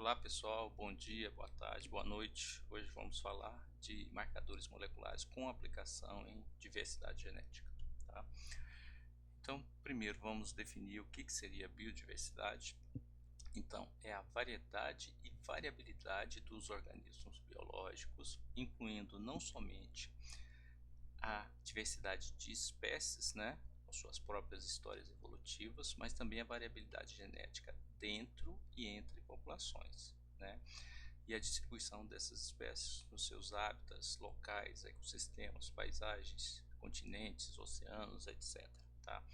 Olá pessoal, bom dia, boa tarde, boa noite. Hoje vamos falar de marcadores moleculares com aplicação em diversidade genética. Tá? Então, primeiro vamos definir o que seria biodiversidade. Então, é a variedade e variabilidade dos organismos biológicos, incluindo não somente a diversidade de espécies, né, com suas próprias histórias evolutivas, mas também a variabilidade genética dentro e entre populações, né, e a distribuição dessas espécies nos seus hábitats locais, ecossistemas, paisagens, continentes, oceanos, etc. Tá?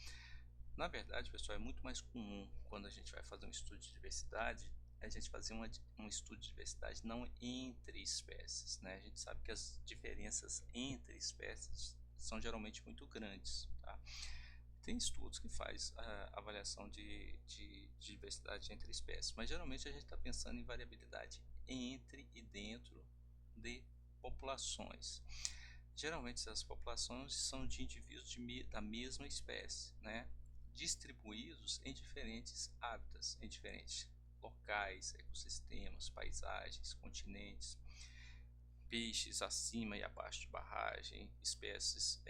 Na verdade, pessoal, é muito mais comum quando a gente vai fazer um estudo de diversidade, a gente fazer um estudo de diversidade não entre espécies, né? A gente sabe que as diferenças entre espécies são geralmente muito grandes, tá? Tem estudos que faz a avaliação de diversidade entre espécies, mas geralmente a gente está pensando em variabilidade entre e dentro de populações. Geralmente essas populações são de indivíduos da mesma espécie, né? Distribuídos em diferentes hábitats, em diferentes locais, ecossistemas, paisagens, continentes, peixes acima e abaixo de barragem, espécies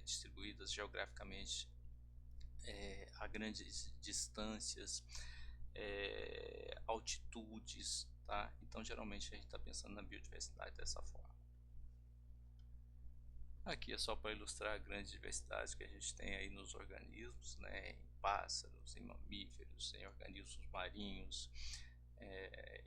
distribuídas geograficamente a grandes distâncias, altitudes, tá? Então geralmente a gente está pensando na biodiversidade dessa forma. Aqui é só para ilustrar a grande diversidade que a gente tem aí nos organismos, né, em pássaros, em mamíferos, em organismos marinhos,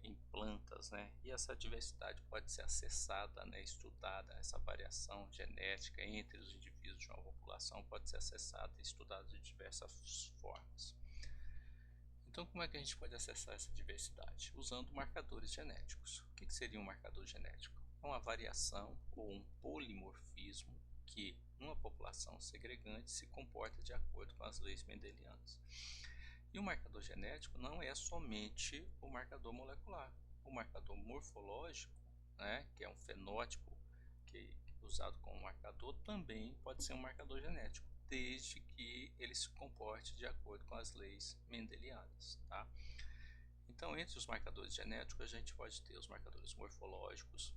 em plantas, né, e essa diversidade pode ser acessada, né, estudada, essa variação genética entre os indivíduos de uma população pode ser acessada e estudada de diversas formas. Então, como é que a gente pode acessar essa diversidade? Usando marcadores genéticos. O que seria um marcador genético? É uma variação ou um polimorfismo que, numa população segregante, se comporta de acordo com as leis mendelianas. E o marcador genético não é somente o marcador molecular. O marcador morfológico, né, que é um fenótipo que usado como marcador, também pode ser um marcador genético, desde que ele se comporte de acordo com as leis mendelianas, tá? Então, entre os marcadores genéticos, a gente pode ter os marcadores morfológicos,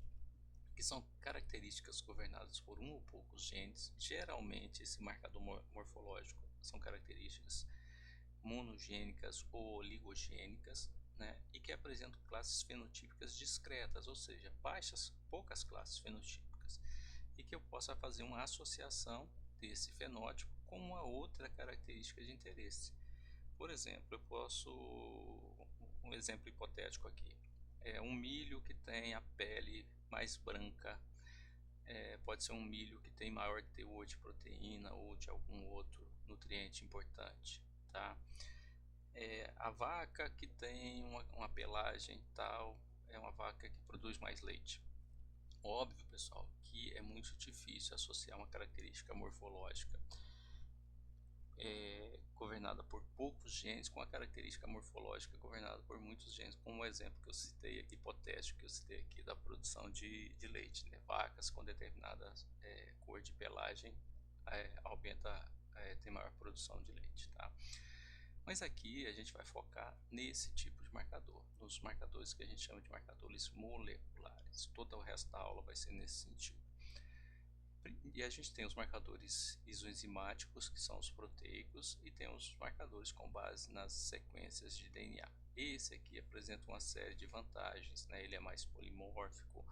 que são características governadas por um ou poucos genes. Geralmente, esse marcador morfológico são características monogênicas ou oligogênicas, né, e que apresentam classes fenotípicas discretas, ou seja, poucas classes fenotípicas, e que eu possa fazer uma associação desse fenótipo com uma outra característica de interesse. Por exemplo, eu posso, um exemplo hipotético aqui, é um milho que tem a pele mais branca, pode ser um milho que tem maior teor de proteína ou de algum outro nutriente importante, tá? A vaca que tem uma pelagem tal, é uma vaca que produz mais leite. Óbvio, pessoal, que é muito difícil associar uma característica morfológica governada por poucos genes com a característica morfológica governada por muitos genes, como o exemplo que eu citei aqui, hipotético que eu citei aqui da produção de leite, né? Vacas com determinada cor de pelagem tem maior produção de leite, tá? Mas aqui a gente vai focar nesse tipo de marcador, nos marcadores que a gente chama de marcadores moleculares. Todo o resto da aula vai ser nesse sentido. E a gente tem os marcadores isoenzimáticos, que são os proteicos, e tem os marcadores com base nas sequências de DNA. Esse aqui apresenta uma série de vantagens, né? Ele é mais polimórfico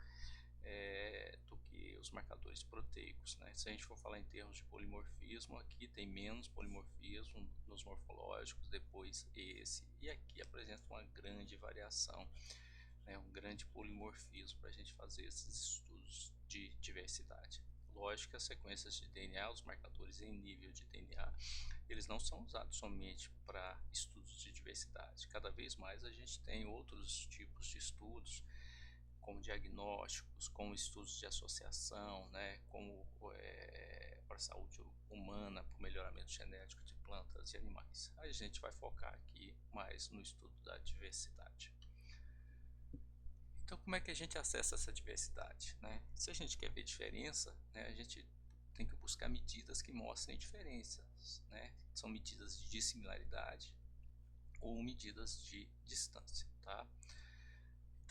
do que os marcadores proteicos, né? Se a gente for falar em termos de polimorfismo, aqui tem menos polimorfismo nos morfológicos, depois esse, e aqui apresenta uma grande variação, né? Um grande polimorfismo para a gente fazer esses estudos de diversidade. Lógico que as sequências de DNA, os marcadores em nível de DNA, eles não são usados somente para estudos de diversidade. Cada vez mais a gente tem outros tipos de estudos, como diagnósticos, como estudos de associação, né, como para a saúde humana, para o melhoramento genético de plantas e animais. A gente vai focar aqui mais no estudo da diversidade. Então, como é que a gente acessa essa diversidade, né? Se a gente quer ver diferença, né, a gente tem que buscar medidas que mostrem diferenças, né? São medidas de dissimilaridade ou medidas de distância, tá?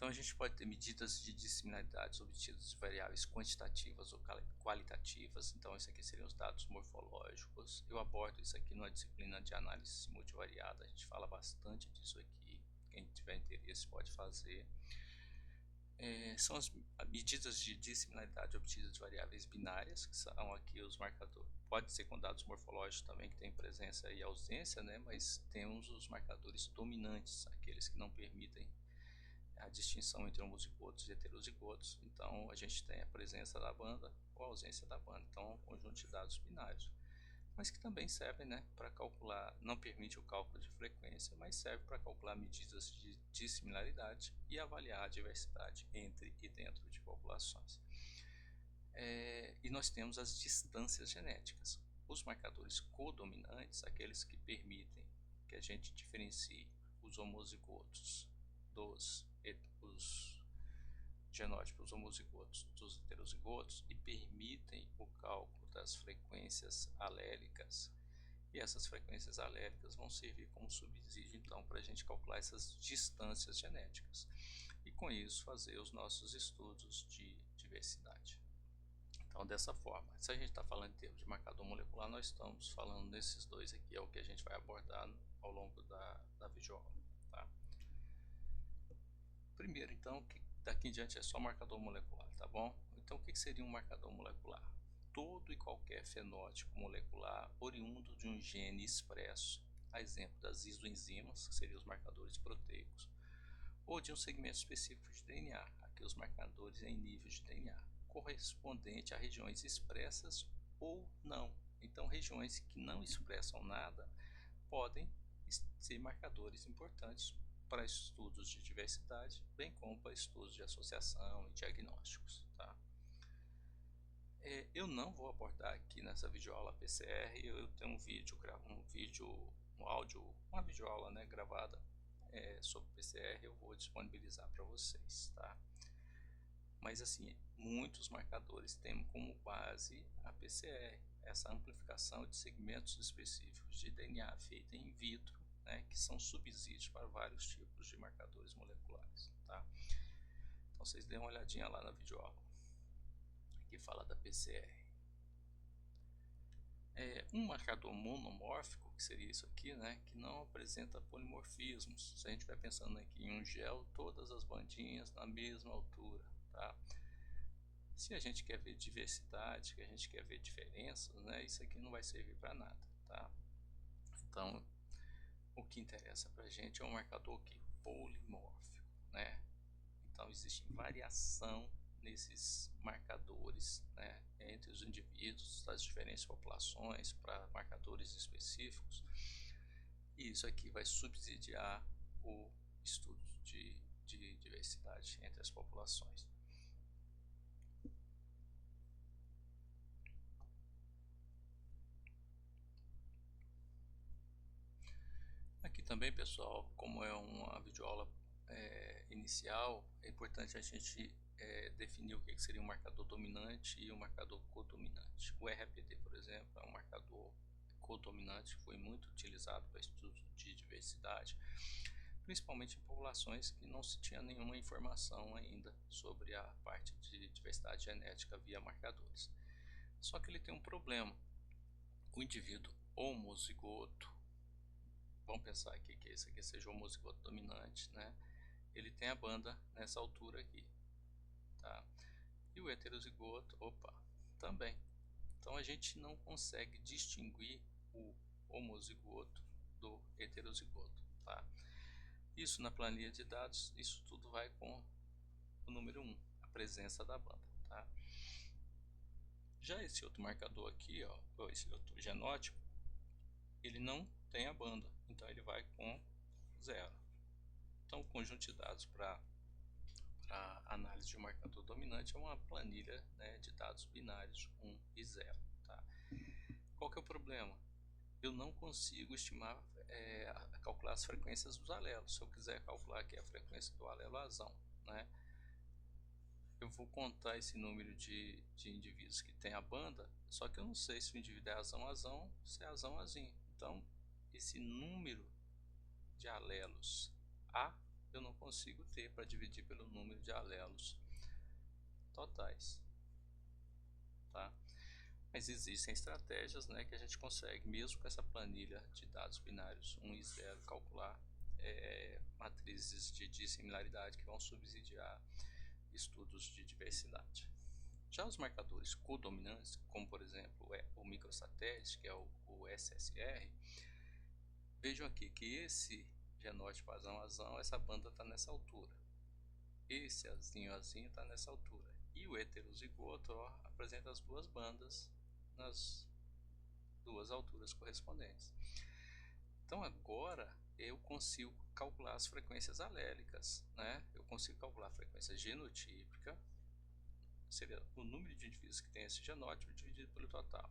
Então a gente pode ter medidas de dissimilaridades obtidas de variáveis quantitativas ou qualitativas. Então isso aqui seriam os dados morfológicos. Eu abordo isso aqui numa disciplina de análise multivariada, a gente fala bastante disso aqui. Quem tiver interesse pode fazer. São as medidas de dissimilaridade obtidas de variáveis binárias, que são aqui os marcadores. Pode ser com dados morfológicos também, que tem presença e ausência, né? Mas temos os marcadores dominantes, aqueles que não permitem a distinção entre homozigotos e heterozigotos. Então a gente tem a presença da banda ou a ausência da banda. Então é um conjunto de dados binários, mas que também servem, né, para calcular, não permite o cálculo de frequência, mas serve para calcular medidas de dissimilaridade e avaliar a diversidade entre e dentro de populações. E nós temos as distâncias genéticas. Os marcadores codominantes, aqueles que permitem que a gente diferencie os homozigotos dos os genótipos homozigotos dos heterozigotos e permitem o cálculo das frequências alélicas. E essas frequências alélicas vão servir como subsídio, então, para a gente calcular essas distâncias genéticas e, com isso, fazer os nossos estudos de diversidade. Então, dessa forma, se a gente está falando em termos de marcador molecular, nós estamos falando desses dois aqui, é o que a gente vai abordar ao longo da videoaula. Tá? Primeiro, então, daqui em diante é só marcador molecular, tá bom? Então, o que seria um marcador molecular? Todo e qualquer fenótipo molecular oriundo de um gene expresso, a exemplo das isoenzimas, que seriam os marcadores proteicos, ou de um segmento específico de DNA, aqui os marcadores em nível de DNA, correspondente a regiões expressas ou não. Então, regiões que não expressam nada podem ser marcadores importantes para estudos de diversidade, bem como para estudos de associação e diagnósticos. Tá? Eu não vou abordar aqui nessa videoaula PCR, eu tenho um áudio, uma videoaula, né, gravada sobre PCR, eu vou disponibilizar para vocês. Tá? Mas assim, muitos marcadores têm como base a PCR, essa amplificação de segmentos específicos de DNA feita in vitro, né, que são subsídios para vários tipos de marcadores moleculares. Tá? Então vocês dêem uma olhadinha lá na videoaula que fala da PCR. Um marcador monomórfico, que seria isso aqui, né, que não apresenta polimorfismos. Se a gente estiver pensando aqui em um gel, todas as bandinhas na mesma altura. Tá? Se a gente quer ver diversidade, que a gente quer ver diferenças, né, isso aqui não vai servir para nada. Tá? Então, o que interessa para a gente é um marcador aqui, polimórfico. Né? Então, existe variação nesses marcadores, né, entre os indivíduos das diferentes populações para marcadores específicos, e isso aqui vai subsidiar o estudo de diversidade entre as populações. Aqui também, pessoal, como é uma videoaula inicial, é importante a gente definir o que seria um marcador dominante e um marcador codominante. O RAPD, por exemplo, é um marcador codominante que foi muito utilizado para estudos de diversidade, principalmente em populações que não se tinha nenhuma informação ainda sobre a parte de diversidade genética via marcadores. Só que ele tem um problema. O indivíduo homozigoto, vamos pensar aqui que esse aqui seja o homozigoto dominante, né? Ele tem a banda nessa altura aqui, tá? E o heterozigoto, também. Então a gente não consegue distinguir o homozigoto do heterozigoto, tá? Isso na planilha de dados, isso tudo vai com o número 1, a presença da banda, tá? Já esse outro marcador aqui, ó, esse outro genótipo, ele não tem a banda, então ele vai com 0. Então o conjunto de dados para análise de um marcador dominante é uma planilha, né, de dados binários 1 e 0. Tá? Qual que é o problema? Eu não consigo estimar, calcular as frequências dos alelos. Se eu quiser calcular aqui a frequência do alelo azão, né, eu vou contar esse número de indivíduos que tem a banda, só que eu não sei se o indivíduo é azão, se é azão. Então, esse número de alelos A eu não consigo T para dividir pelo número de alelos totais, tá? Mas existem estratégias, né, que a gente consegue, mesmo com essa planilha de dados binários 1 e 0, calcular matrizes de dissimilaridade que vão subsidiar estudos de diversidade. Já os marcadores codominantes, como por exemplo o microsatélite, que é o SSR, vejam aqui que esse genótipo azão, essa banda está nessa altura. Esse azinho está nessa altura. E o heterozigoto apresenta as duas bandas nas duas alturas correspondentes. Então agora eu consigo calcular as frequências alélicas, né? Eu consigo calcular a frequência genotípica, seria o número de indivíduos que tem esse genótipo dividido pelo total.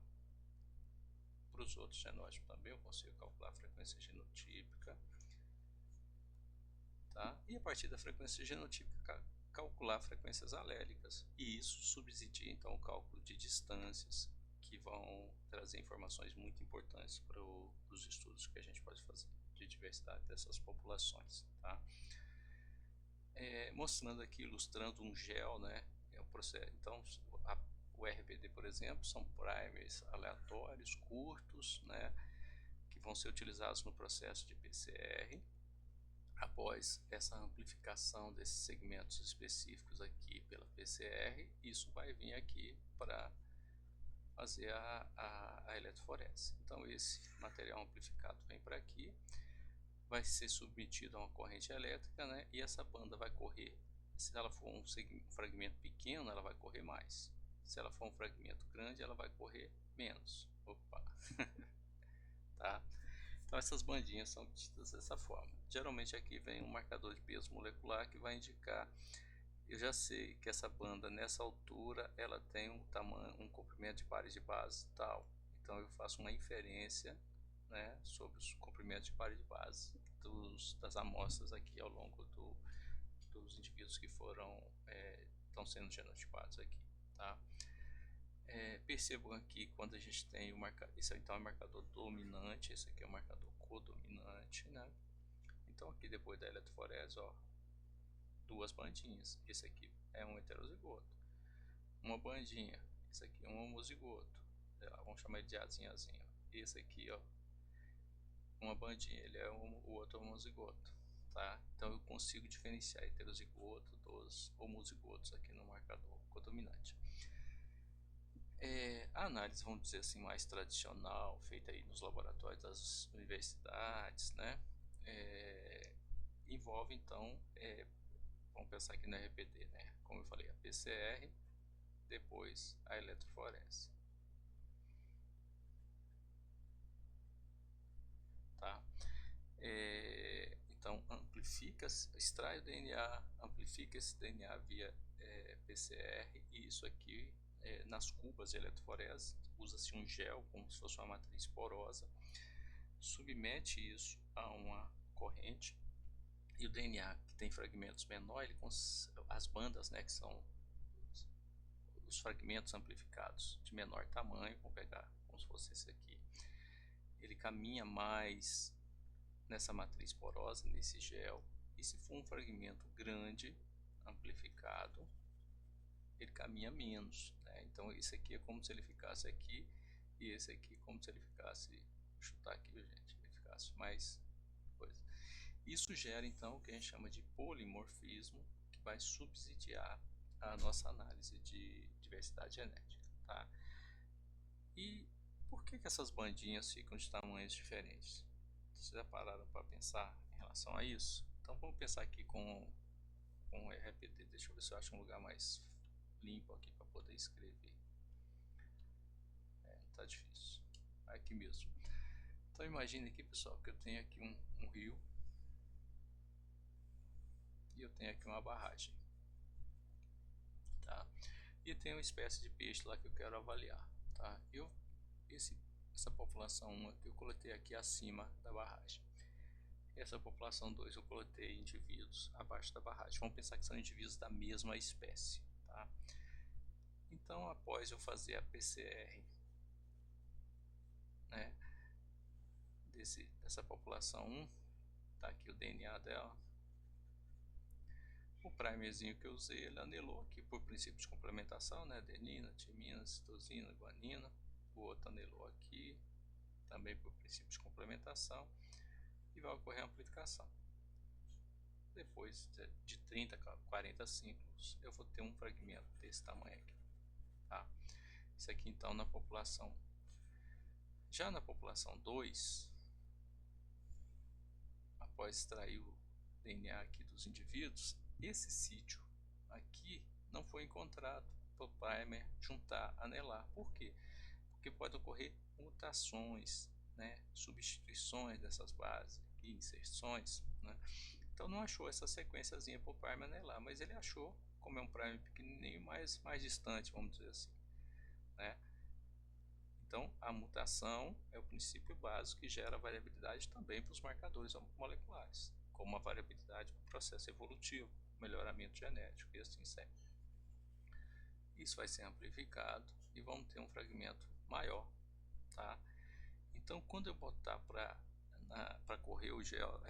Para os outros genótipos também eu consigo calcular a frequência genotípica, tá? E a partir da frequência genotípica calcular frequências alélicas, e isso subsidia então o cálculo de distâncias, que vão trazer informações muito importantes para os estudos que a gente pode fazer de diversidade dessas populações, tá? Mostrando aqui, ilustrando um GEL, né? Então, o RPD, por exemplo, são primers aleatórios, curtos, né? Que vão ser utilizados no processo de PCR. Após essa amplificação desses segmentos específicos aqui pela PCR, isso vai vir aqui para fazer a eletroforese. Então esse material amplificado vem para aqui, vai ser submetido a uma corrente elétrica, né? E essa banda vai correr, se ela for um fragmento pequeno, ela vai correr mais. Se ela for um fragmento grande, ela vai correr menos. Opa! Tá? Então essas bandinhas são obtidas dessa forma. Geralmente aqui vem um marcador de peso molecular que vai indicar, eu já sei que essa banda nessa altura ela tem um tamanho, um comprimento de pares de base tal. Então eu faço uma inferência, né, sobre os comprimentos de pares de base das amostras aqui ao longo dos indivíduos que estão sendo genotipados aqui, tá? Percebam aqui quando a gente tem esse então é o marcador dominante, esse aqui é o marcador codominante, né? Então aqui depois da eletroforese, ó, duas bandinhas, esse aqui é um heterozigoto, uma bandinha, esse aqui é um homozigoto, vamos chamar ele de Azinho. Esse aqui, ó, uma bandinha, ele é o outro homozigoto, tá? Então eu consigo diferenciar heterozigoto dos homozigotos aqui no marcador codominante. A análise, vamos dizer assim, mais tradicional, feita aí nos laboratórios das universidades, né, envolve então, vamos pensar aqui no RPD, né, como eu falei, a PCR, depois a eletroforese, tá? Então extrai o DNA, amplifica esse DNA via PCR, e isso aqui nas cubas de eletroforese, usa-se um gel como se fosse uma matriz porosa, submete isso a uma corrente, e o DNA que tem fragmentos menores, as bandas, né, que são os fragmentos amplificados de menor tamanho, vamos pegar como se fosse esse aqui, ele caminha mais nessa matriz porosa, nesse gel, e se for um fragmento grande, amplificado, ele caminha menos, né? Então esse aqui é como se ele ficasse aqui, e esse aqui como se ele ficasse, vou chutar aqui, gente, ele ficasse mais coisa. Isso gera então o que a gente chama de polimorfismo, que vai subsidiar a nossa análise de diversidade genética, tá? E por que essas bandinhas ficam de tamanhos diferentes? Vocês já pararam para pensar em relação a isso? Então vamos pensar aqui com o RPT. Deixa eu ver se eu acho um lugar mais limpo aqui para poder escrever. Tá difícil. Aqui mesmo. Então imagine aqui, pessoal, que eu tenho aqui um rio e eu tenho aqui uma barragem, tá? E tem uma espécie de peixe lá que eu quero avaliar, tá? Essa população 1 aqui eu coletei aqui acima da barragem. Essa população 2 eu coletei indivíduos abaixo da barragem. Vamos pensar que são indivíduos da mesma espécie, tá? Então, após eu fazer a PCR, né, dessa população 1, tá aqui o DNA dela. primerzinho que eu usei, ele anelou aqui por princípio de complementação, né? Adenina, timina, citosina, guanina. O outro anelou aqui, também por princípio de complementação, e vai ocorrer a amplificação. Depois de 30 a 40 ciclos, eu vou ter um fragmento desse tamanho aqui, tá? Isso aqui então na população. Já na população 2, após extrair o DNA aqui dos indivíduos, esse sítio aqui não foi encontrado para o primer juntar, anelar. Por quê? Porque pode ocorrer mutações, né, substituições dessas bases aqui, inserções, né? Então não achou essa sequenciazinha para o primer anelar, mas ele achou, como é um primer pequenininho, mais distante, vamos dizer assim, né? Então a mutação é o princípio básico que gera variabilidade também para os marcadores moleculares, como a variabilidade para o processo evolutivo, melhoramento genético e assim segue. Isso vai ser amplificado e vamos ter um fragmento maior, tá? Então quando eu botar para correr o gel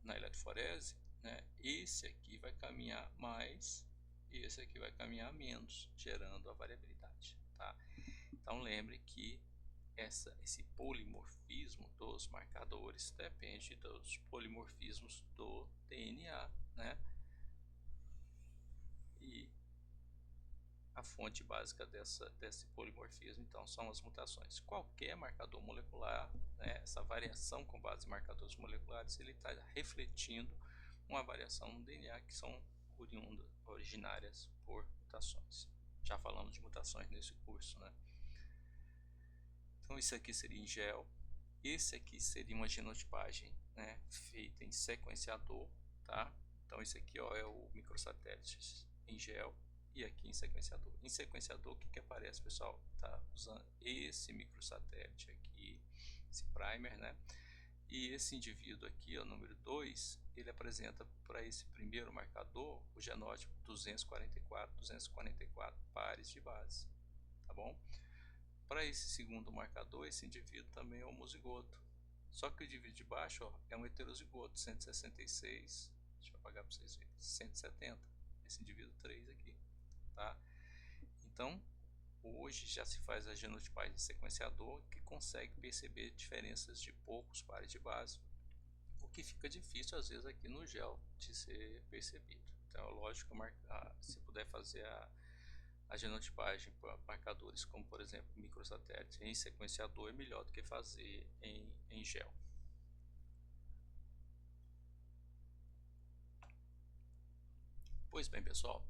na eletroforese, né, esse aqui vai caminhar mais e esse aqui vai caminhar menos, gerando a variabilidade, tá? Então lembre que esse polimorfismo dos marcadores depende dos polimorfismos do DNA, né? E a fonte básica desse polimorfismo então são as mutações. Qualquer marcador molecular, né, essa variação com base em marcadores moleculares, ele está refletindo uma variação no DNA que são originárias por mutações. Já falamos de mutações nesse curso, né? Então isso aqui seria em gel, esse aqui seria uma genotipagem, né, feita em sequenciador, tá? Então isso aqui, ó, é o microsatélite em gel e aqui em sequenciador. Em sequenciador, o que aparece, pessoal? Tá usando esse microsatélite aqui, esse primer, né? E esse indivíduo aqui, o número 2, ele apresenta para esse primeiro marcador o genótipo 244 pares de base, tá bom? Para esse segundo marcador, esse indivíduo também é homozigoto. Só que o indivíduo de baixo, ó, é um heterozigoto, 166, deixa eu apagar para vocês verem, 170, esse indivíduo 3 aqui, tá? Então, hoje já se faz a genotipagem de sequenciador que consegue perceber diferenças de poucos pares de base, o que fica difícil às vezes aqui no gel de ser percebido. Então, é lógico, se puder fazer a genotipagem para marcadores como, por exemplo, microsatélite em sequenciador é melhor do que fazer em gel. Pois bem, pessoal,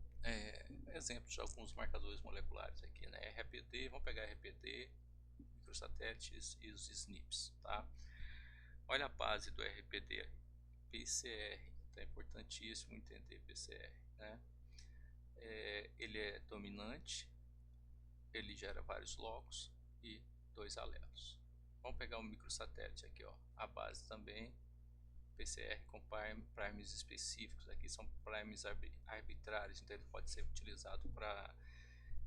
exemplos de alguns marcadores moleculares aqui, né? RPD, vamos pegar RPD, microsatélites e os SNPs, tá? Olha a base do RPD, PCR, então é importantíssimo entender PCR, né? Ele é dominante, ele gera vários locos e 2 alelos. Vamos pegar um microsatélite aqui, ó, a base também, PCR com primers específicos, aqui são primers arbitrários, então ele pode ser utilizado para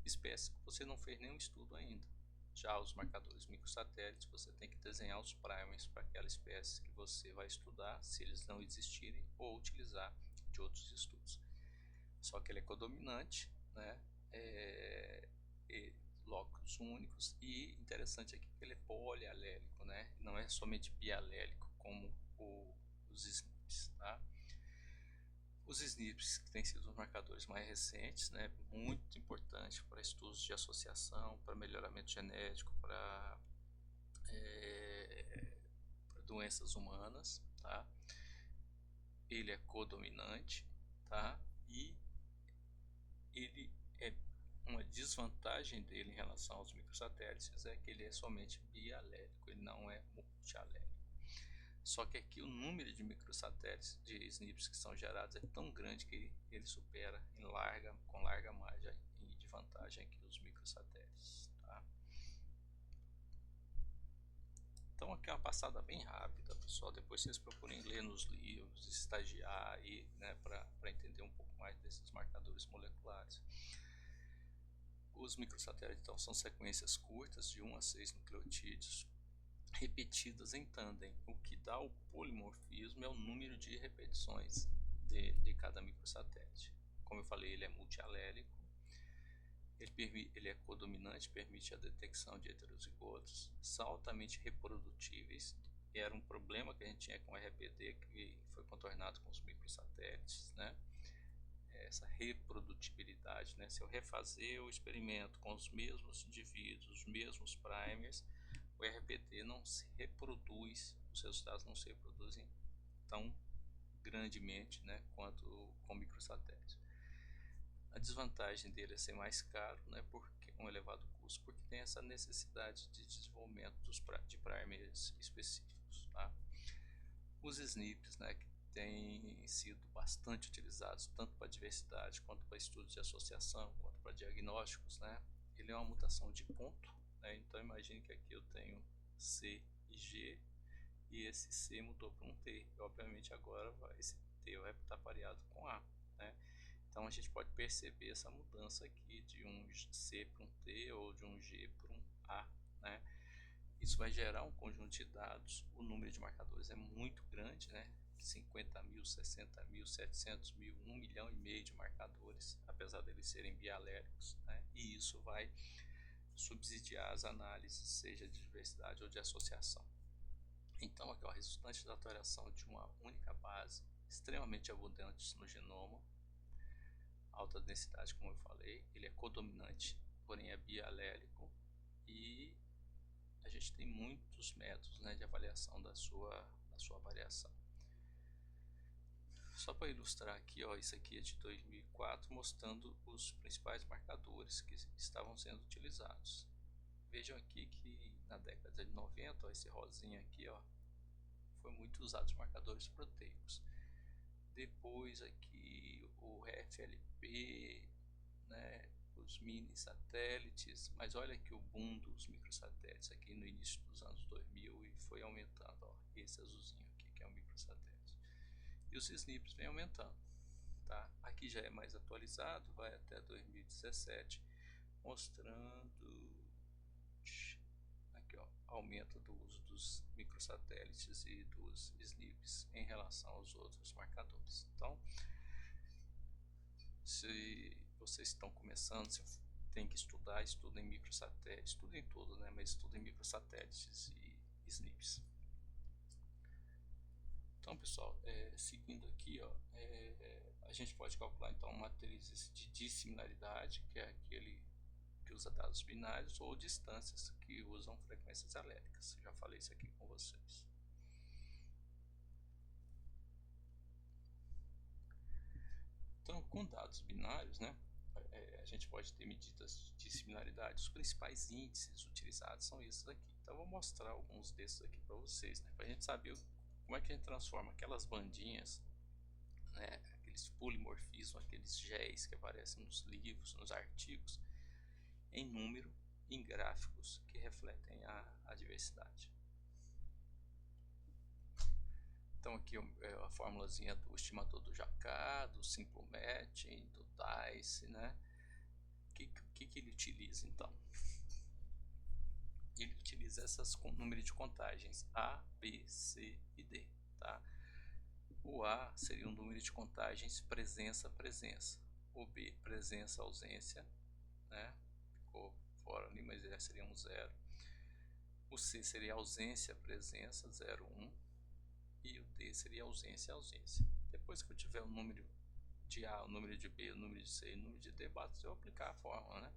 espécies que você não fez nenhum estudo ainda. Já os marcadores microsatélites, você tem que desenhar os primers para aquela espécie que você vai estudar, se eles não existirem, ou utilizar de outros estudos. Só que ele é codominante, né? Locos únicos, e interessante aqui que ele é polialélico, né? Não é somente bialélico como os SNPs, tá? Os SNPs que têm sido os marcadores mais recentes, né? Muito importante para estudos de associação, para melhoramento genético, para doenças humanas, tá? Ele é codominante, tá? E ele é uma desvantagem dele em relação aos microsatélites é que ele é somente bialélico, ele não é multialélico. Só que aqui o número de microsatélites de SNPs que são gerados é tão grande que ele supera com larga margem de vantagem aqui os microsatélites, tá? Então aqui é uma passada bem rápida, pessoal, depois vocês procurem ler nos livros, estagiar aí, né, para entender um pouco mais desses marcadores moleculares. Os microsatélites então são sequências curtas de 1 a 6 nucleotídeos repetidas em tandem. O que dá o polimorfismo é o número de repetições de cada microsatélite. como eu falei, ele é multialélico, ele é codominante, permite a detecção de heterozigotos, são altamente reprodutíveis. Era um problema que a gente tinha com o RPD, que foi contornado com os microsatélites, né? Essa reprodutibilidade, né? Se eu refazer o experimento com os mesmos indivíduos, os mesmos primers, o RPD não se reproduz, os resultados não se reproduzem tão grandemente, né, quanto com microsatélites. A desvantagem dele é ser mais caro, né, porque um elevado custo, porque tem essa necessidade de desenvolvimento de primers específicos, tá? Os SNPs, né, que têm sido bastante utilizados tanto para diversidade quanto para estudos de associação, quanto para diagnósticos, né? Ele é uma mutação de ponto, né? Então imagine que aqui eu tenho C e G e esse C mudou para um T, e obviamente agora esse T vai estar pareado com A, né? Então a gente pode perceber essa mudança aqui de um C para um T ou de um G para um A, né? Isso vai gerar um conjunto de dados, o número de marcadores é muito grande, né? 50 mil, 60 mil, 700 mil, 1 milhão e meio de marcadores, apesar deles serem bialéricos, né? E isso vai subsidiar as análises, seja de diversidade ou de associação. Então aqui, ó, resultante da alteração de uma única base, extremamente abundante no genoma, alta densidade, como eu falei, ele é codominante, porém é bialélico, e a gente tem muitos métodos, né, de avaliação da sua variação. Só para ilustrar aqui, ó, isso aqui é de 2004, mostrando os principais marcadores que estavam sendo utilizados. Vejam aqui que na década de 90, ó, esse rosinha aqui, ó, foi muito usado os marcadores proteicos. Depois aqui o FLP, né, os mini satélites, mas olha aqui o boom dos microsatélites aqui no início dos anos 2000 e foi aumentando, ó, esse azulzinho aqui que é um microsatélite, e os SNPs vem aumentando, tá? Aqui já é mais atualizado, vai até 2017, mostrando aqui, ó, aumento do uso dos microsatélites e dos SNPs em relação aos outros marcadores. Então, se vocês estão começando, se tem que estudar, estuda em microsatélites, estuda em tudo, né? Mas estuda em microsatélites e SNPs. Então, pessoal, seguindo aqui, ó, a gente pode calcular então matrizes de dissimilaridade, que é aquele que usa dados binários, ou distâncias que usam frequências aléricas. Já falei isso aqui com vocês. Então, com dados binários, né, a gente pode ter medidas de similaridade. Os principais índices utilizados são esses aqui. Então, eu vou mostrar alguns desses aqui para vocês, né, para a gente saber como é que a gente transforma aquelas bandinhas, né, aqueles polimorfismos, aqueles géis que aparecem nos livros, nos artigos, em número, em gráficos que refletem a diversidade. Então aqui a formulazinha do estimador do Jaccard, do Simple Matching, do DICE, né? O que ele utiliza então? Ele utiliza essas número de contagens A, B, C e D, tá? O A seria um número de contagens presença-presença. O B, presença-ausência, né? Ficou fora ali, mas seria um 0. O C seria ausência-presença, 0, 1. E o D seria ausência-ausência. Depois que eu tiver o número de A, o número de B, o número de C e o número de D, basta eu aplicar a fórmula, né?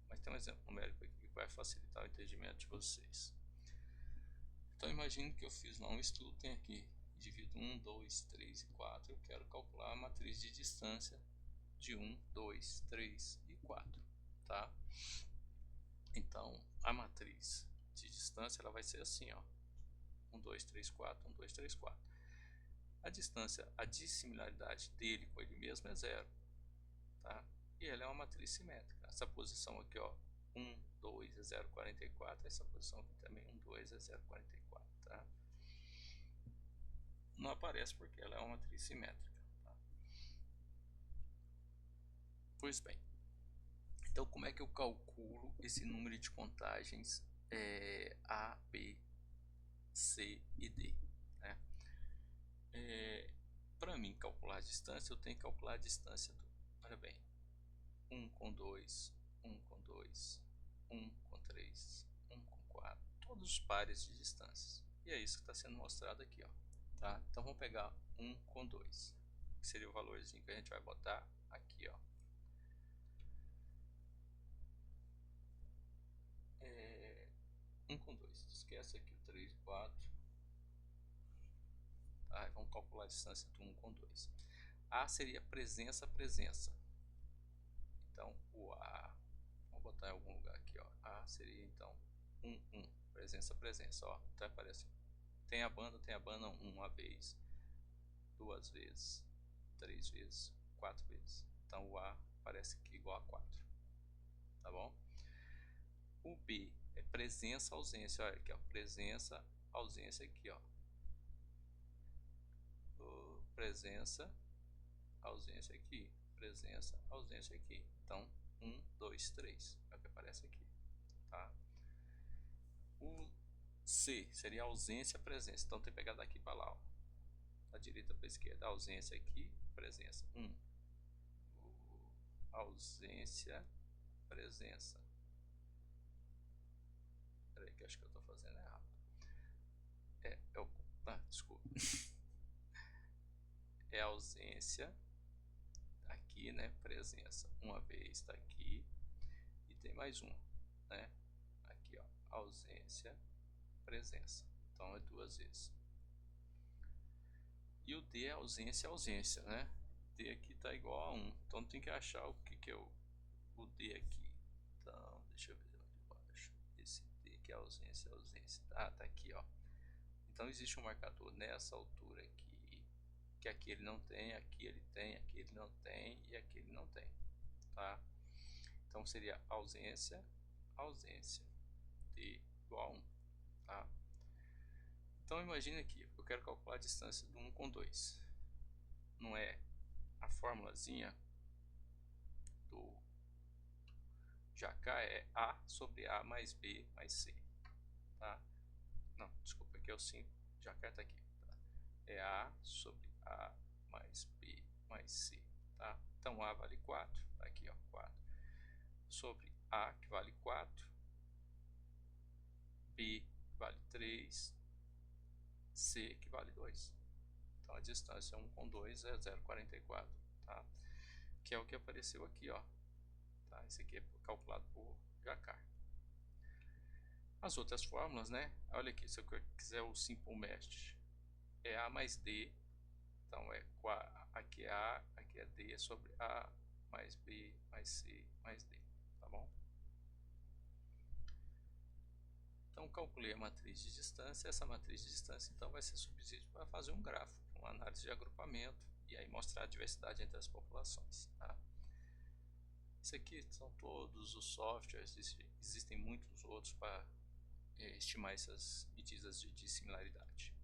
Mas tem um exemplo numérico aqui que vai facilitar o entendimento de vocês. Então imagine que eu fiz lá um estudo, tem aqui indivíduo 1, 2, 3 e 4, eu quero calcular a matriz de distância de 1, 2, 3 e 4, tá? Então a matriz de distância ela vai ser assim, ó, 1, 2, 3, 4, 1, 2, 3, 4. A distância, a dissimilaridade dele com ele mesmo é 0, tá? E ele é uma matriz simétrica. Essa posição aqui, ó, 1, 2 é 0,44, essa posição aqui também 1, 2 é 0,44, tá? Não aparece porque ela é uma matriz simétrica, tá? Pois bem, então como é que eu calculo esse número de contagens A, B, C e D, né? para mim calcular a distância, eu tenho que calcular a distância do, olha bem, 1 com 2, 1 com 2, 1 com 3, 1 com 4, todos os pares de distâncias. E é isso que está sendo mostrado aqui, ó, tá? Então vamos pegar 1 com 2, que seria o valorzinho que a gente vai botar aqui, ó. 1 com 2, esquece aqui o 3 e 4. Tá? Vamos calcular a distância do 1 com 2. A seria presença, presença. Então o A, vamos botar em algum lugar aqui, ó. A seria então 1, 1, presença, presença, ó. Então aparece, tem a banda, uma vez, duas vezes, três vezes, quatro vezes. Então o A aparece aqui igual a 4, tá bom? O B é presença, ausência, olha aqui, ó, presença, ausência aqui, ó. Presença, ausência aqui, presença, ausência aqui. Então 1, 2, 3 é o que aparece aqui, tá? O C seria ausência, presença. Então tem que pegar daqui para lá, ó, da direita para a esquerda, ausência aqui, presença. 1, ausência, presença. Peraí que eu acho que eu estou fazendo errado. Desculpa. É ausência aqui, né? Presença. Uma vez está aqui e tem mais uma, né? Aqui, ó, ausência, presença. Então é duas vezes. E o D é ausência, ausência, né? D aqui está igual a 1. Então tem que achar o que é o D aqui. Então, deixa eu ver onde baixo. Esse D que é ausência, ausência. Ah, tá aqui, ó. Então existe um marcador nessa altura aqui, que aqui ele não tem, aqui ele tem, aqui ele não tem e aqui ele não tem, tá? Então seria ausência, ausência, D igual a 1, tá? Então imagine aqui, eu quero calcular a distância do 1 com 2. Não é a formulazinha do Jacquard, é A sobre A mais B mais C, tá? Não, desculpa, aqui é o 5, Jacquard está aqui, tá? É A sobre A mais B mais C, tá? Então A vale 4, tá aqui, ó, 4, sobre A que vale 4, B que vale 3, C que vale 2. Então a distância 1 com 2 é 0,44, tá? Que é o que apareceu aqui, ó, tá? Esse aqui é calculado por Jacquard. As outras fórmulas, né? Olha aqui, se eu quiser o simple match, é A mais D, então aqui é A, aqui é D, é sobre A mais B mais C mais D, tá bom? Então calculei a matriz de distância, essa matriz de distância então vai ser subsídio para fazer um gráfico, uma análise de agrupamento e aí mostrar a diversidade entre as populações, tá? Isso aqui são todos os softwares, existem muitos outros para estimar essas medidas de dissimilaridade.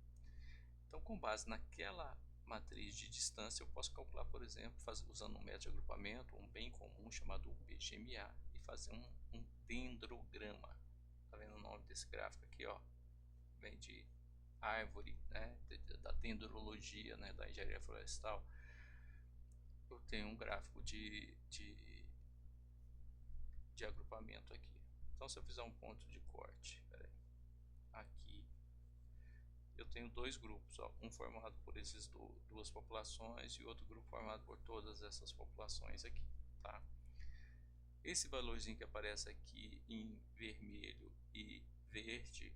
Então, com base naquela matriz de distância, eu posso calcular, por exemplo, usando um método de agrupamento, um bem comum chamado UPGMA, e fazer um dendrograma. Tá vendo o nome desse gráfico aqui, ó? Vem de árvore, né? Da dendrologia, né? Da engenharia florestal. Eu tenho um gráfico de agrupamento aqui. Então, se eu fizer um ponto de corte, aqui, eu tenho dois grupos, ó, um formado por esses duas populações e outro grupo formado por todas essas populações aqui, tá? Esse valorzinho que aparece aqui em vermelho e verde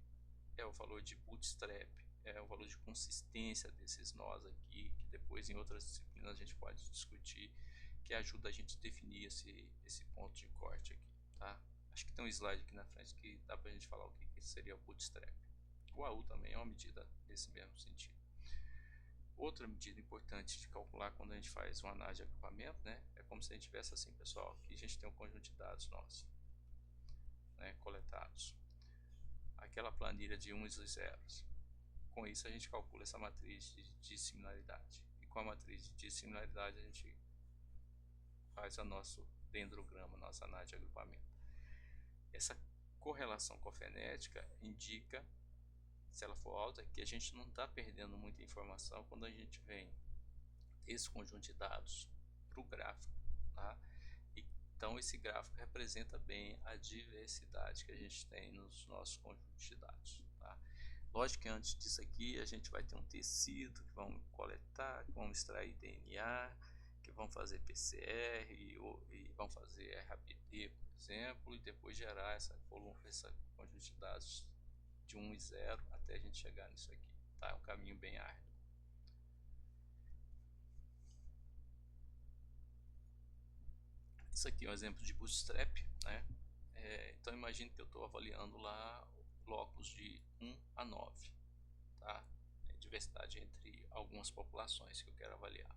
é o valor de bootstrap, é o valor de consistência desses nós aqui, que depois em outras disciplinas a gente pode discutir, que ajuda a gente a definir esse ponto de corte aqui, tá? Acho que tem um slide aqui na frente que dá pra gente falar o que seria o bootstrap. O AU também é uma medida nesse mesmo sentido. Outra medida importante de calcular quando a gente faz uma análise de agrupamento, né, é como se a gente tivesse assim, pessoal, aqui a gente tem um conjunto de dados nossos, né, coletados. Aquela planilha de uns e zeros. Com isso a gente calcula essa matriz de similaridade. E com a matriz de similaridade a gente faz o nosso dendrograma, nossa análise de agrupamento. Essa correlação cofenética indica, se ela for alta, que a gente não está perdendo muita informação quando a gente vem esse conjunto de dados para o gráfico, tá? Então esse gráfico representa bem a diversidade que a gente tem nos nossos conjuntos de dados, tá? Lógico que antes disso aqui a gente vai ter um tecido que vamos coletar, que vamos extrair DNA, que vão fazer PCR e vão fazer RAPD, por exemplo, e depois gerar essa conjunto de dados de 1 e 0 até a gente chegar nisso aqui, tá? É um caminho bem árduo. Isso aqui é um exemplo de Bootstrap, né? Então imagine que eu estou avaliando lá blocos de 1 a 9, tá? Diversidade entre algumas populações que eu quero avaliar.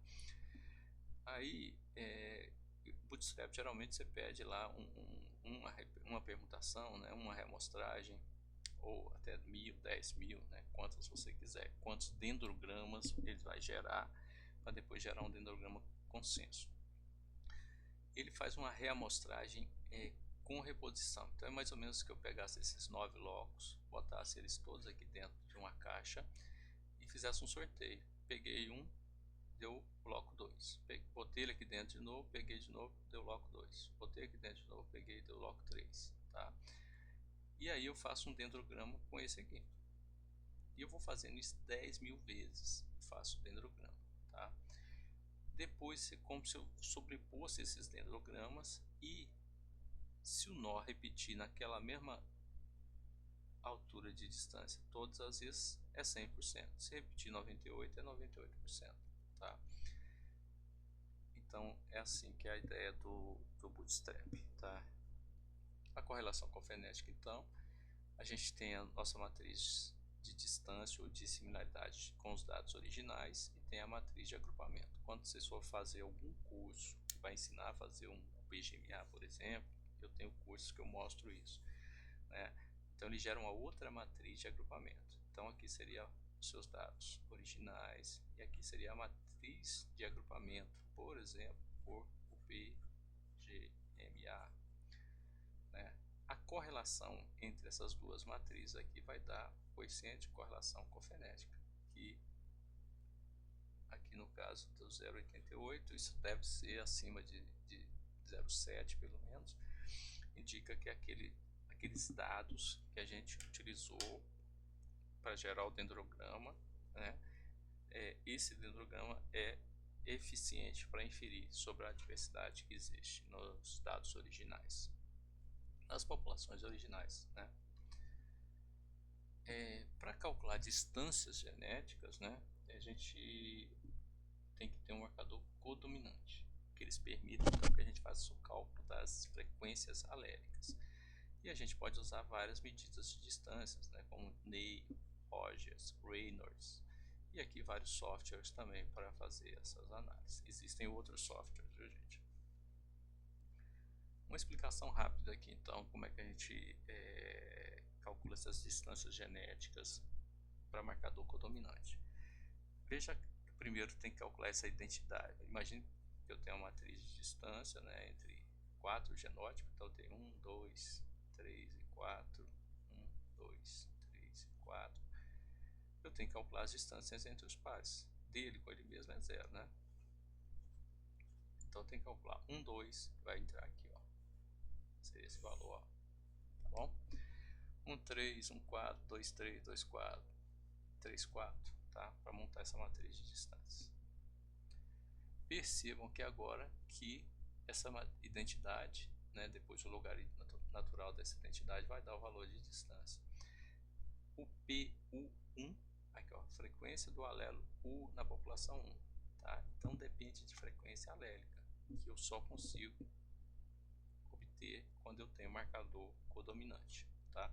Aí, Bootstrap geralmente você pede lá uma permutação, né? Uma reamostragem, ou até 1000, 10.000, né? Quantas você quiser, quantos dendrogramas ele vai gerar, para depois gerar um dendrograma consenso. Ele faz uma reamostragem com reposição. Então é mais ou menos que eu pegasse esses 9 blocos, botasse eles todos aqui dentro de uma caixa e fizesse um sorteio. Peguei um, deu bloco 2. Botei ele aqui dentro de novo, peguei de novo, deu bloco 2. Botei aqui dentro de novo, peguei, deu bloco 3. Tá? E aí eu faço um dendrograma com esse aqui. E eu vou fazendo isso 10.000 vezes e faço o dendrograma. Tá? Depois, como se eu sobreposse esses dendrogramas, e se o nó repetir naquela mesma altura de distância todas as vezes, é 100%. Se repetir 98%, é 98%. Tá? Então é assim que é a ideia do Bootstrap. Tá? A correlação cofenética, então, a gente tem a nossa matriz de distância ou de similaridade com os dados originais e tem a matriz de agrupamento. Quando vocês for fazer algum curso que vai ensinar a fazer um PGMA, por exemplo, eu tenho cursos que eu mostro isso, né? Então ele gera uma outra matriz de agrupamento. Então aqui seria os seus dados originais e aqui seria a matriz de agrupamento, por exemplo, por o PGMA, né? A correlação entre essas duas matrizes aqui vai dar coeficiente de correlação cofenética, que aqui no caso do 0,88, isso deve ser acima de 0,7 pelo menos, indica que aqueles dados que a gente utilizou para gerar o dendrograma, né, esse dendrograma é eficiente para inferir sobre a diversidade que existe nos dados originais, nas populações originais, né. Para calcular distâncias genéticas, né, a gente tem que ter um marcador codominante, que eles permitem então, que a gente faça o cálculo das frequências alélicas. E a gente pode usar várias medidas de distâncias, né, como Ney, Rogers, Reynolds, e aqui vários softwares também para fazer essas análises. Existem outros softwares, viu, gente? Uma explicação rápida aqui então, como é que a gente calcula essas distâncias genéticas para marcador codominante. Veja, primeiro tem que calcular essa identidade. Imagine que eu tenho uma matriz de distância, né, entre 4 genótipos, então eu tenho 1, 2, 3 e 4, 1, 2, 3 e 4. Eu tenho que calcular as distâncias entre os pares. Dele com ele mesmo é 0, né? Então tem que calcular 1, 2, que vai entrar aqui, ó. Seria esse valor, ó. Tá bom? 1, 3, 1, 4, 2, 3, 2, 4, 3, 4, tá? Para montar essa matriz de distância. Percebam que agora que essa identidade, né, depois o logaritmo natural dessa identidade vai dar o valor de distância. O PU1, aqui ó, frequência do alelo U na população 1, tá? Então depende de frequência alélica, que eu só consigo obter quando eu tenho marcador codominante, tá?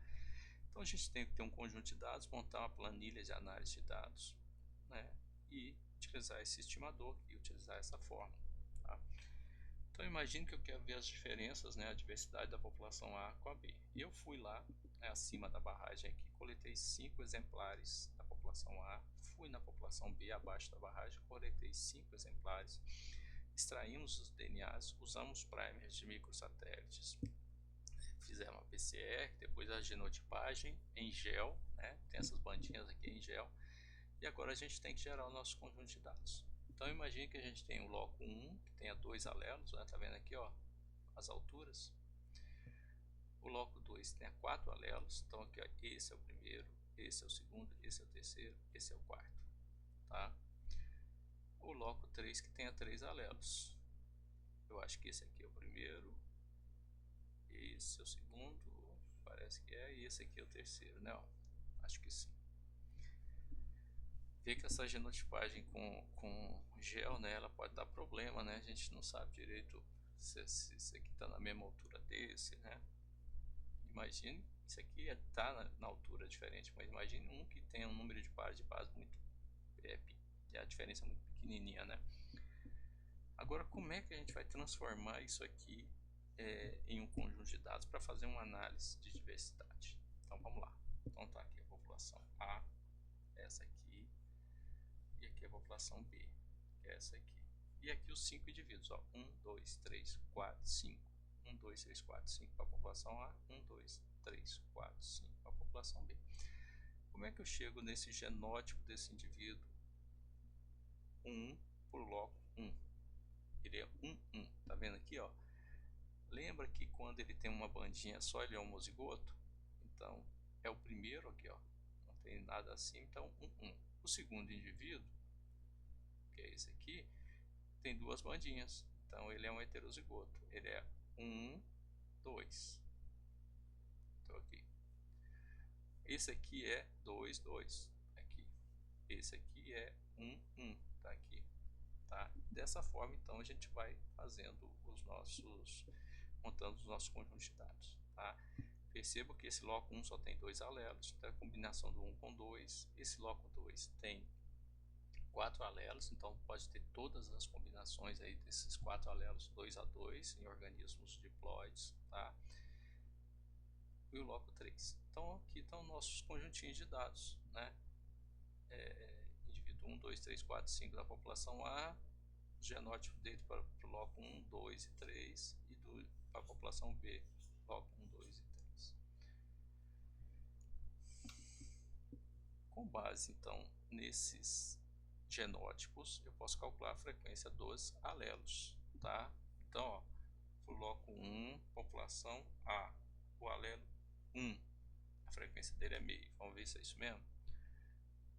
Então a gente tem que ter um conjunto de dados, montar uma planilha de análise de dados, né, e utilizar esse estimador e utilizar essa fórmula, tá? Então imagine que eu quero ver as diferenças, né, a diversidade da população A com a B. E eu fui lá, né, acima da barragem aqui, coletei 5 exemplares da população A, fui na população B abaixo da barragem, coletei 5 exemplares, extraímos os DNAs, usamos primers de microsatélites, fizemos a PCR, depois a genotipagem em gel, né, tem essas bandinhas aqui em gel, e agora a gente tem que gerar o nosso conjunto de dados. Então imagine que a gente tem o loco 1, que tenha 2 alelos, né? Tá vendo aqui, ó, as alturas. O loco 2 tenha 4 alelos, então aqui, ó, esse é o primeiro, esse é o segundo, esse é o terceiro, esse é o quarto, tá? O loco 3 que tenha 3 alelos. Eu acho que esse aqui é o primeiro, esse é o segundo, parece que é, e esse aqui é o terceiro, né? Ó, acho que sim. Vê que essa genotipagem com gel, né, ela pode dar problema, né? A gente não sabe direito se esse aqui está na mesma altura desse, né? Imagine, isso aqui está na altura diferente, mas imagine um que tem um número de pares de base muito a diferença é muito pequenininha, né? Agora, como é que a gente vai transformar isso aqui em um conjunto de dados para fazer uma análise de diversidade? Então vamos lá. Então tá aqui a população A, essa aqui, e aqui a população B, que é essa aqui. E aqui os 5 indivíduos, ó, 1, 2, 3, 4, 5. 1, 2, 3, 4, 5 para a população A, 1, 2, 3, 4, 5 para a população B. Como é que eu chego nesse genótipo desse indivíduo? 1 por loco 1. Ele é 1, 1. Tá vendo aqui, ó? Lembra que quando ele tem uma bandinha só, ele é homozigoto? Então, é o primeiro aqui, ó. Não tem nada assim, então 1, 1. O segundo indivíduo, que é esse aqui, tem duas bandinhas. Então, ele é um heterozigoto. Ele é 1, 2. Então, aqui. Esse aqui é 2, 2. Aqui. Esse aqui é 1, 1. Tá aqui. Tá? Dessa forma, então, a gente vai fazendo montando os nossos conjuntos de dados. Tá? Perceba que esse loco 1 só tem 2 alelos, então é a combinação do 1 com 2. Esse loco 2 tem 4 alelos, então pode ter todas as combinações aí desses 4 alelos 2 a 2 em organismos diploides. Tá? E o loco 3. Então aqui estão nossos conjuntinhos de dados, né? Indivíduo 1, 2, 3, 4, 5 da população A, o genótipo dele para o loco 1, 2 e 3, e para a população B, loco 1, 2 e 3. Com base então nesses genótipos, eu posso calcular a frequência dos alelos, tá? Então, ó, para o loco 1, população A, o alelo 1, a frequência dele é meio. Vamos ver se é isso mesmo?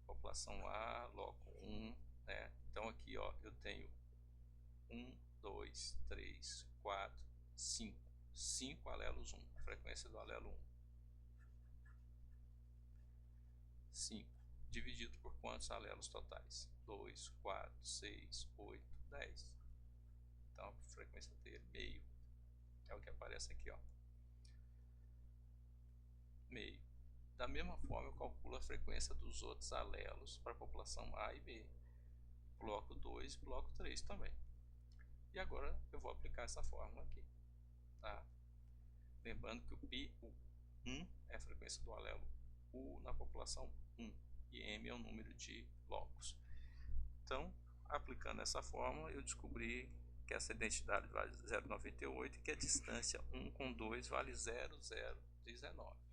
População A, loco 1, né? Então aqui, ó, eu tenho 1, 2, 3, 4, 5. 5 alelos 1. A frequência do alelo 1. 5. Dividido por quantos alelos totais? 2, 4, 6, 8, 10. Então a frequência dele, meio. É o que aparece aqui, ó. Meio. Da mesma forma, eu calculo a frequência dos outros alelos para a população A e B. Bloco 2 e bloco 3 também. E agora eu vou aplicar essa fórmula aqui. Tá? Lembrando que o P1 é a frequência do alelo U na população 1 e M é o número de locos. Então, aplicando essa fórmula, eu descobri que essa identidade vale 0,98 e que a distância 1 com 2 vale 0,019.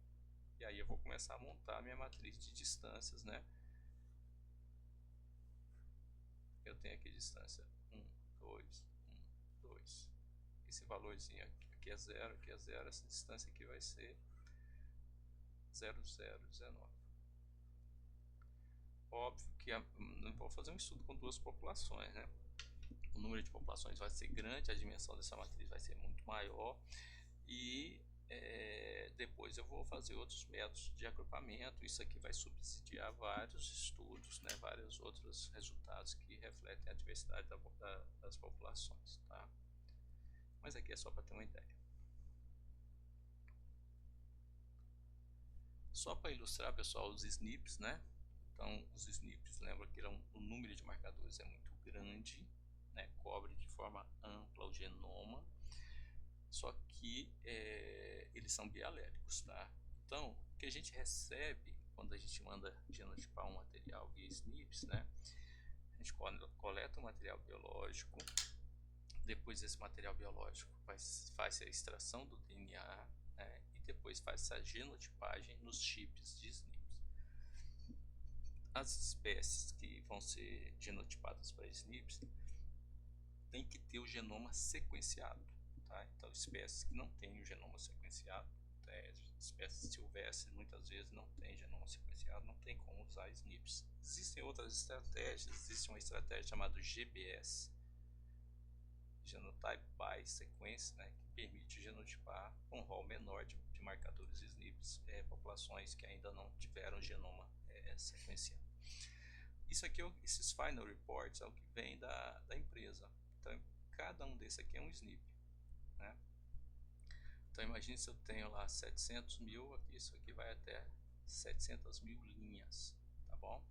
E aí eu vou começar a montar a minha matriz de distâncias, né? Eu tenho aqui distância 1, 2, 1, 2. Esse valorzinho aqui é 0, aqui é 0, essa distância aqui vai ser 0,019. Óbvio que não vou fazer um estudo com duas populações, né? O número de populações vai ser grande, a dimensão dessa matriz vai ser muito maior e depois eu vou fazer outros métodos de agrupamento. Isso aqui vai subsidiar vários estudos, né? Vários outros resultados que refletem a diversidade das populações, tá? Mas aqui é só para ter uma ideia. Só para ilustrar, pessoal, os SNPs, né? Então, os SNPs, lembra que o número de marcadores é muito grande, né? Cobre de forma ampla o genoma, só que eles são bialéricos, tá? Então, o que a gente recebe quando a gente manda genotipar um material via SNPs, né? A gente coleta o material biológico, depois desse material biológico faz a extração do DNA, né? E depois faz essa genotipagem nos chips de SNPs. as espécies que vão ser genotipadas para SNPs tem que ter o genoma sequenciado, tá? Então espécies que não têm o genoma sequenciado, espécies silvestres muitas vezes não tem genoma sequenciado, não tem como usar SNPs. Existem outras estratégias, existe uma estratégia chamada GBS, Genotype by Sequence, né, que permite genotipar um rol menor de marcadores SNPs, populações que ainda não tiveram genoma sequenciado. Isso aqui, esses final reports é o que vem da empresa. Então, cada um desses aqui é um SNP, né? Então, imagine se eu tenho lá 700 mil, aqui, isso aqui vai até 700 mil linhas, tá bom?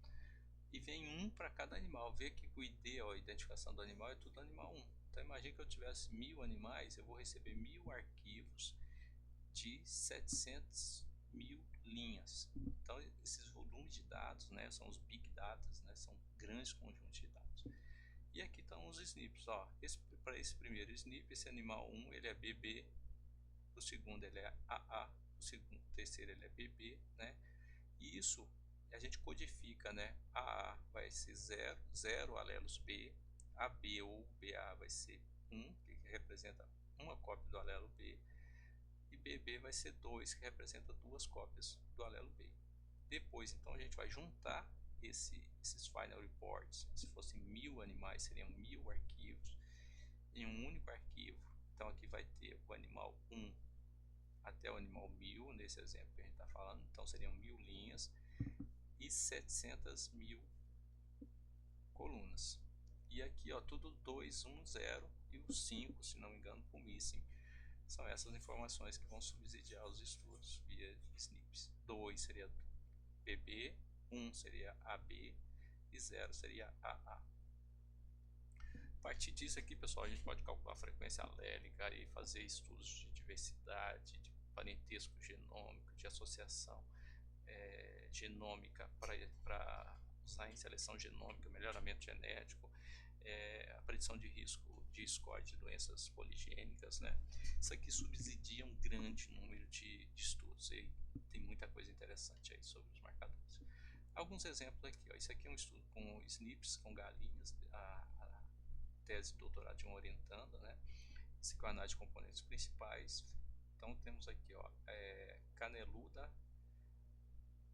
E vem um para cada animal. Vê que o ID, ó, a identificação do animal é tudo animal 1. Então, imagine que eu tivesse 1000 animais, eu vou receber 1000 arquivos de 700 mil linhas. Então, esses volumes de dados, né, são os big data, né, são grandes conjuntos de dados. E aqui estão os SNPs, ó. Para esse primeiro SNP, esse animal 1 ele é BB, o segundo ele é AA, o terceiro ele é BB, né? E isso a gente codifica, né? AA vai ser 0 alelos B, AB ou BA vai ser 1, que representa uma cópia do alelo B, e BB vai ser 2, que representa duas cópias do alelo B. Depois, então, a gente vai juntar esses final reports. Se fossem 1000 animais, seriam 1000 arquivos em um único arquivo. Então, aqui vai ter o animal 1 até o animal 1000, nesse exemplo que a gente está falando. Então, seriam 1000 linhas e 700 mil colunas. E aqui, ó, tudo 2, 1, 0 e o 5, se não me engano, por missing. São essas informações que vão subsidiar os estudos via SNPs. 2 seria BB, 1 seria AB e 0 seria AA. A partir disso aqui, pessoal, a gente pode calcular a frequência alélica e fazer estudos de diversidade, de parentesco genômico, de associação genômica para usar em seleção genômica, melhoramento genético, a predição de risco de score de doenças poligênicas, né? Isso aqui subsidia um grande número de estudos e tem muita coisa interessante aí sobre os marcadores. Alguns exemplos aqui, ó. Isso aqui é um estudo com SNPs, com galinhas, a tese de doutorado de um orientando, né? Esse aqui é a análise de componentes principais. Então temos aqui, ó, caneluda,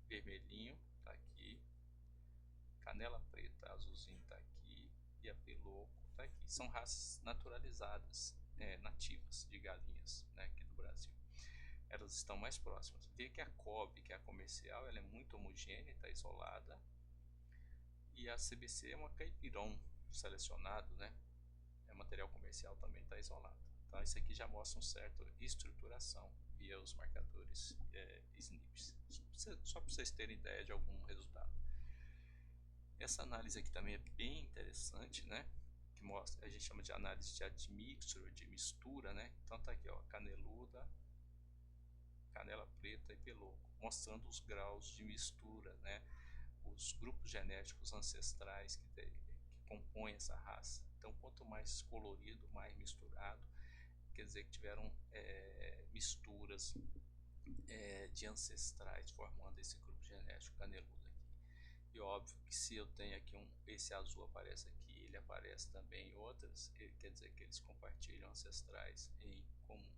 vermelhinho, tá aqui, canela preta, azulzinho, tá aqui, e a peloco, tá aqui. São raças naturalizadas, nativas de galinhas, né, aqui do Brasil. Elas estão mais próximas. Vê que a COB, que é a comercial, ela é muito homogênea, está isolada, e a CBC é uma caipiron selecionado, né? Material comercial também está isolado. Então isso aqui já mostra um certo estruturação via os marcadores SNPs. Só para vocês terem ideia de algum resultado. Essa análise aqui também é bem interessante, né? Que mostra, a gente chama de análise de admixture, de mistura, né? Então tá aqui, ó, caneluda, canela preta e peloco, mostrando os graus de mistura, né? Os grupos genéticos ancestrais que compõem essa raça. Então, quanto mais colorido, mais misturado, quer dizer que tiveram misturas de ancestrais formando esse grupo genético caneludo aqui. E óbvio que se eu tenho aqui esse azul aparece aqui, ele aparece também em outras, quer dizer que eles compartilham ancestrais em comum.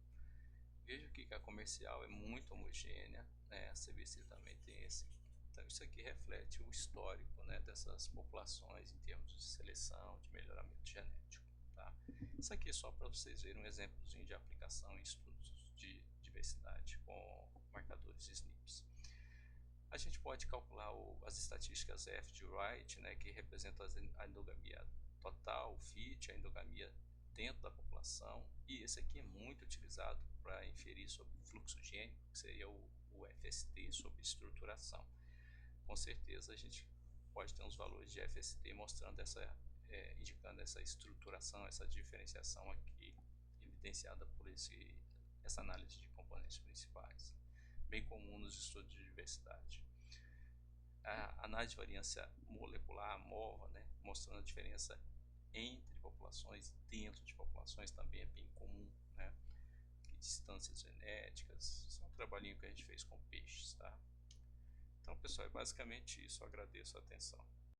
Veja que a comercial é muito homogênea, né? A CBC também tem esse. Então isso aqui reflete o histórico, né, dessas populações em termos de seleção, de melhoramento genético, tá? Isso aqui é só para vocês verem um exemplozinho de aplicação em estudos de diversidade com marcadores SNPs. A gente pode calcular as estatísticas F de Wright, né, que representa a endogamia total, o fit, a endogamia dentro da população, e esse aqui é muito utilizado para inferir sobre o fluxo gênico, que seria o FST, sobre estruturação. Com certeza a gente pode ter uns valores de FST mostrando indicando essa estruturação, essa diferenciação aqui, evidenciada por essa análise de componentes principais, bem comum nos estudos de diversidade. A análise de variância molecular MOVA, né, mostrando a diferença entre populações, dentro de populações também é bem comum, né? Distâncias genéticas, isso é um trabalhinho que a gente fez com peixes, tá? Então, pessoal, é basicamente isso. Eu agradeço a atenção.